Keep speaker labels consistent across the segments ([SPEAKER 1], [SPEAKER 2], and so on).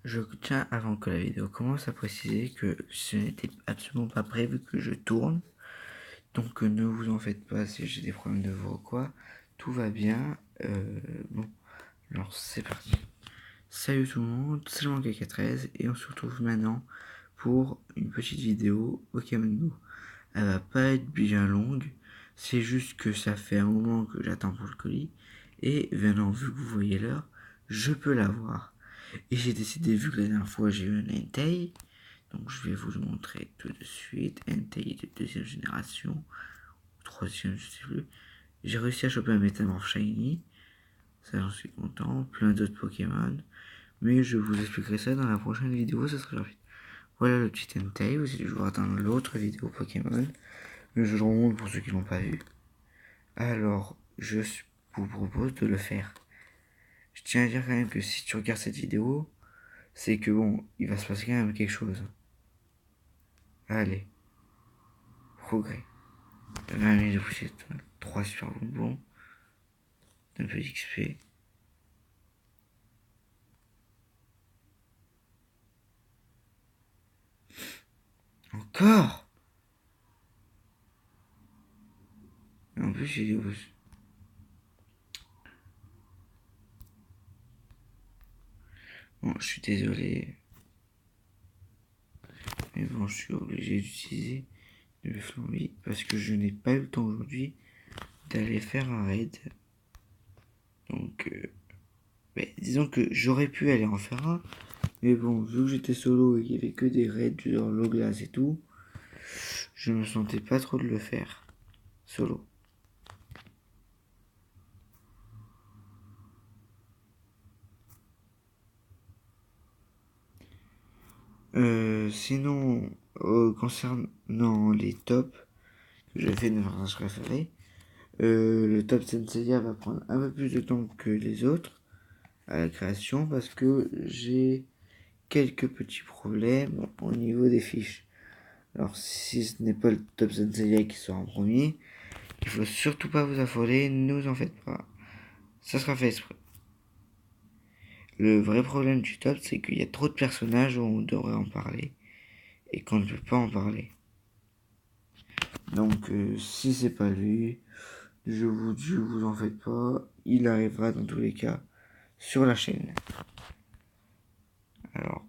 [SPEAKER 1] Je tiens, avant que la vidéo commence, à préciser que ce n'était absolument pas prévu que je tourne. Donc ne vous en faites pas si j'ai des problèmes de voix ou quoi. Tout va bien. Bon, alors c'est parti. Salut tout le monde, c'est le Manqué13 et on se retrouve maintenant pour une petite vidéo Pokémon Go. Elle va pas être bien longue, c'est juste que ça fait un moment que j'attends pour le colis. Et maintenant, vu que vous voyez l'heure, je peux l'avoir. Et j'ai décidé, vu que la dernière fois j'ai eu un Entei, donc je vais vous le montrer tout de suite. Entei de deuxième génération, troisième, je sais plus. J'ai réussi à choper un Métamorph Shiny, ça j'en suis content, plein d'autres Pokémon. Mais je vous expliquerai ça dans la prochaine vidéo, ça sera rapide. Voilà le petit Entei, vous allez le voir dans l'autre vidéo Pokémon. Mais je le remonte pour ceux qui l'ont pas vu. Alors, je vous propose de le faire. Je tiens à dire quand même que si tu regardes cette vidéo, c'est que bon, il va se passer quand même quelque chose. Allez, progrès. 20 000 de poussette, 3 super bonbons, un peu d'XP. Encore. Et en plus, j'ai des boss. Bon, je suis désolé. Mais bon, je suis obligé d'utiliser le flambi parce que je n'ai pas eu le temps aujourd'hui d'aller faire un raid. Donc, disons que j'aurais pu aller en faire un. Mais bon, vu que j'étais solo et qu'il n'y avait que des raids genre low glace et tout, je me sentais pas trop de le faire solo. Sinon, concernant les tops que j'ai fait de mes personnages préférés, le top Senseiya va prendre un peu plus de temps que les autres à la création parce que j'ai quelques petits problèmes au niveau des fiches. Alors si ce n'est pas le top Senseiya qui sera en premier, il faut surtout pas vous affoler, ne vous en faites pas. Ça sera fait exprès. Le vrai problème du top, c'est qu'il y a trop de personnages où on devrait en parler et qu'on ne peut pas en parler. Donc si c'est pas lui, je vous en faites pas, il arrivera dans tous les cas sur la chaîne. Alors,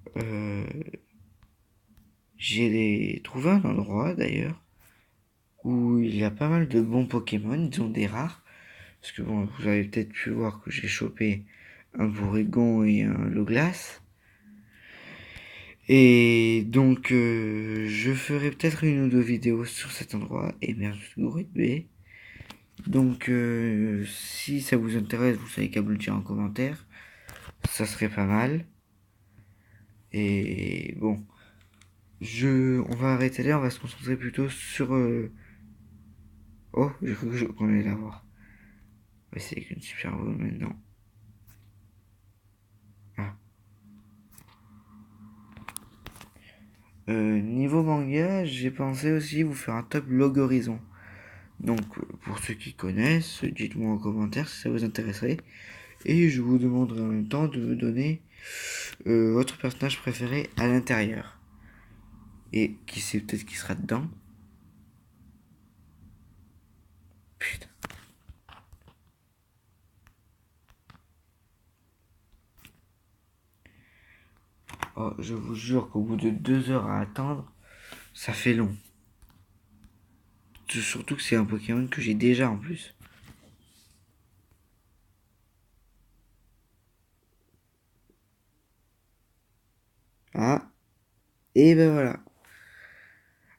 [SPEAKER 1] j'ai trouvé un endroit d'ailleurs où il y a pas mal de bons Pokémon, disons des rares. Parce que bon, vous avez peut-être pu voir que j'ai chopé un Bourrigon et un Loglass. Et donc, je ferai peut-être une ou deux vidéos sur cet endroit. Et merci de B. Donc, si ça vous intéresse, vous savez qu'à me le dire en commentaire. Ça serait pas mal. Et bon, on va arrêter là, on va se concentrer plutôt sur... Oh, j'ai cru qu'on allait l'avoir. On va essayer avec une super bowl maintenant. Ah. Niveau manga, j'ai pensé aussi vous faire un top Log Horizon. Donc, pour ceux qui connaissent, dites-moi en commentaire si ça vous intéresserait. Et je vous demanderai en même temps de me donner votre personnage préféré à l'intérieur. Et qui sait peut-être qui sera dedans. Putain. Oh, je vous jure qu'au bout de 2 heures à attendre, ça fait long. Surtout que c'est un Pokémon que j'ai déjà en plus. Ah, et ben voilà.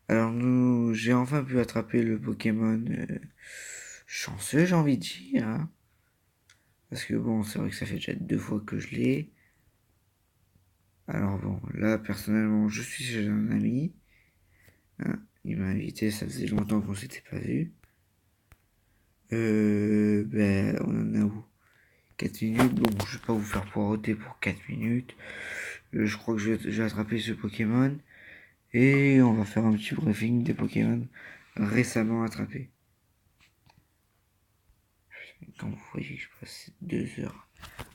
[SPEAKER 1] Alors j'ai enfin pu attraper le Pokémon chanceux, j'ai envie de dire. Hein. Parce que bon, c'est vrai que ça fait déjà 2 fois que je l'ai. Alors bon, là personnellement, je suis chez un ami. Hein, il m'a invité, ça faisait longtemps qu'on s'était pas vu. On en a où 4 minutes. Bon, je vais pas vous faire poireauter pour 4 minutes. Je crois que je vais attraper ce Pokémon. Et on va faire un petit briefing des Pokémon récemment attrapés. Quand vous voyez que je passe 2 heures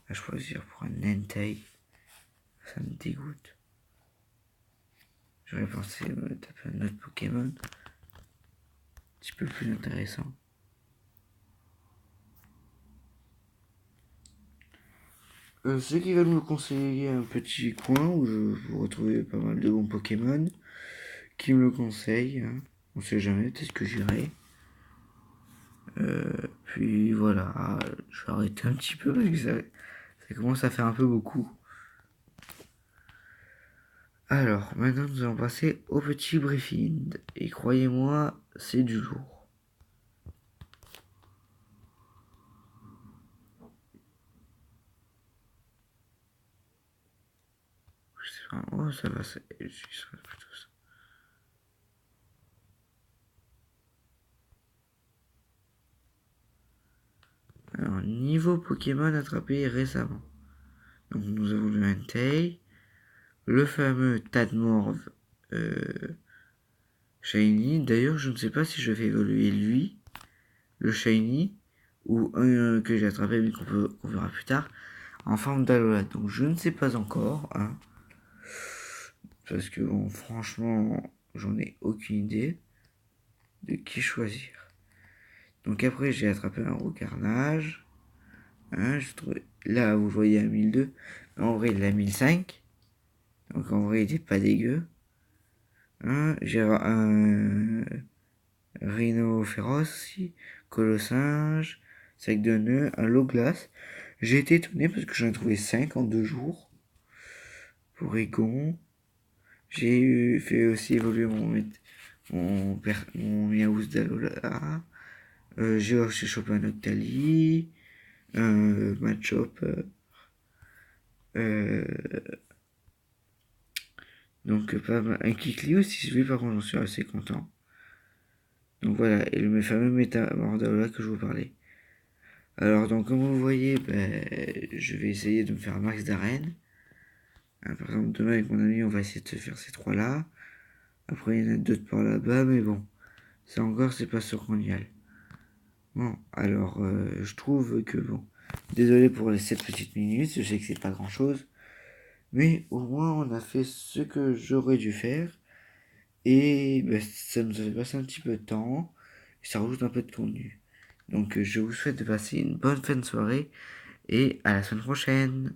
[SPEAKER 1] à choisir pour un Entei. Ça me dégoûte. J'aurais pensé me taper un autre Pokémon. Un petit peu plus intéressant. Ceux qui veulent me conseiller un petit coin où je vous retrouver pas mal de bons Pokémon, qui me le conseillent, hein. On sait jamais, peut-être que j'irai. Puis voilà, je vais arrêter un petit peu parce que ça commence à faire un peu beaucoup. Alors, maintenant nous allons passer au petit briefing. Et croyez-moi, c'est du lourd. Oh, ça va, je suis plutôt ça. Alors, niveau Pokémon attrapé récemment. Donc, nous avons le Entei, le fameux Tadmorph Shiny. D'ailleurs, je ne sais pas si je vais évoluer lui, le Shiny, ou un que j'ai attrapé mais qu'on verra plus tard, en forme d'Alola. Donc, je ne sais pas encore, hein. Parce que, bon, franchement, j'en ai aucune idée de qui choisir. Donc, après, j'ai attrapé un Roucarnage. Hein, je trouvais... Là, vous voyez à 1002. Mais en vrai, il est à 1005. Donc, en vrai, il était pas dégueu. Hein, j'ai un Rhino féroce aussi. Colossinge. Sac de nœuds. Un Loglass. J'ai été étonné parce que j'en ai trouvé 5 en 2 jours. Porygon. J'ai fait aussi évoluer mon Miaouz d'Alola. J'ai chopé un Octali. Un Machop. Donc pas mal. Un Kikli aussi, lui par contre j'en suis assez content. Donc voilà, et le fameux Métamordola que je vous parlais. Alors donc comme vous voyez, je vais essayer de me faire un max d'arène. Par exemple demain avec mon ami on va essayer de se faire ces trois là. Après il y en a d'autres par là-bas, mais bon. Ça encore c'est pas sûr qu'on y aille. Bon, alors je trouve que bon. Désolé pour les 7 petites minutes, je sais que c'est pas grand chose. Mais au moins on a fait ce que j'aurais dû faire. Et ça nous a fait passer un petit peu de temps. Et ça rajoute un peu de contenu. Donc je vous souhaite de passer une bonne fin de soirée. Et à la semaine prochaine.